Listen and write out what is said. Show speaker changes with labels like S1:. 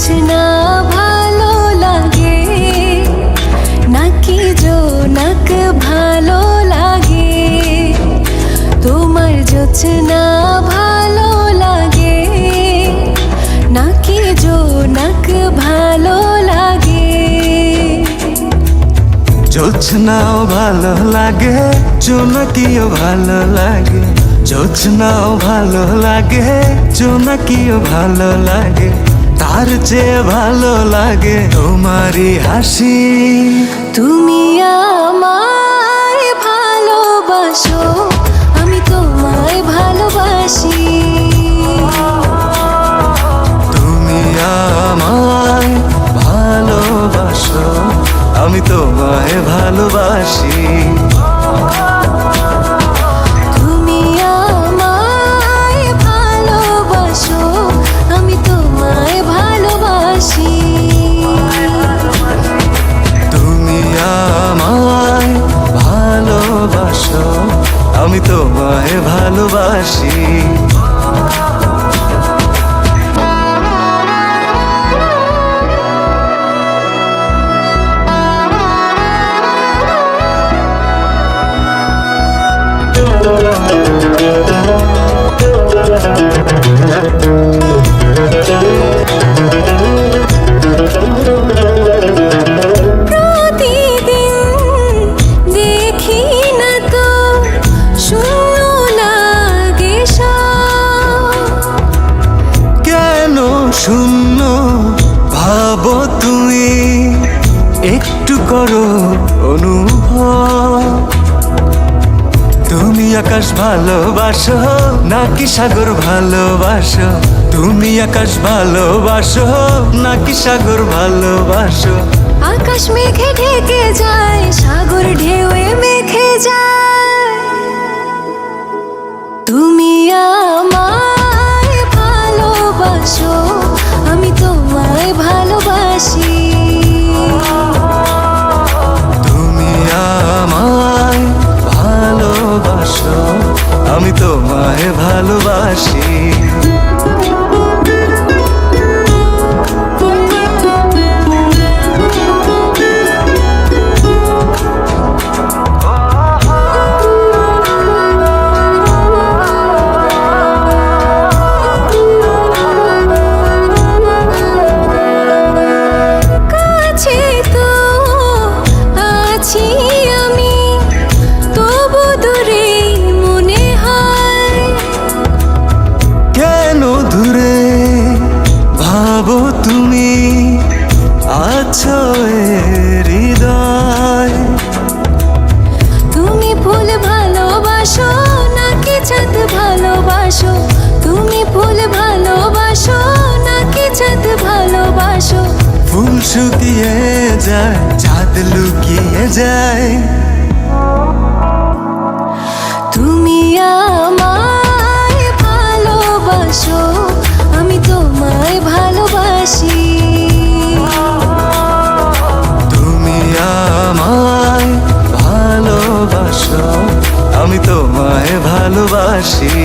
S1: জোছনা ভালো লাগে নাকি জোনাক ভালো লাগে? তোমার জোছনা ভালো লাগে নাকি জোনাক ভালো লাগে?
S2: জোছনাও ভালো লাগে, জোনাকিও ভালো লাগে। জোছনাও ভালো লাগে, জোনাকিও ভালো লাগে। তার চেয়ে ভালো লাগে তোমারই হাসি।
S1: তুমি আমায় ভালোবাসো, আমি তোমায় ভালোবাসি।
S2: তুমি আমায় ভালোবাসো, আমি তোমায় ভালোবাসি।
S1: তুমি আমায় ভালোবাসো, আমি তোমায় ভালোবাসি।
S2: তুমি আমায় ভালোবাসো, আমি তোমায় ভালোবাসি।
S1: প্রতিদিন দেখি না তো শূন্য লাগে সব।
S2: কেন শূন্য ভাবো তুমি, একটু করো অনুভব। তুমি আকাশ ভালোবাসো নাকি সাগর ভালোবাসো? তুমি আকাশ ভালোবাসো নাকি সাগর ভালোবাসো?
S1: আকাশ মেঘে ঢেকে যায়, সাগর ঢেউয়ে মেখে যায়। তুমি আমায় ভালোবাসো, আমি তোমায় ভালোবাসি।
S2: তুমি আমায় ভালোবাসো, আমি তোমায় ভালোবাসি।
S1: কাছে তো আছি আমি, তবু দূরে মনে হয়।
S2: কেন দূরে ভাবো তুমি, আছো এ হৃদয়।
S1: তুমি ফুল ভালোবাসো নাকি চাঁদ ভালোবাসো? তুমি ফুল ভালোবাসো নাকি চাঁদ ভালোবাসো?
S2: ফুল শুকিয়ে যায়, চাঁদ লুকিয়ে যায়।
S1: তুমি আমায় ভালোবাসো, আমি তোমায় ভালোবাসি।
S2: তুমি আমায় ভালোবাসো, আমি তোমায় ভালোবাসি।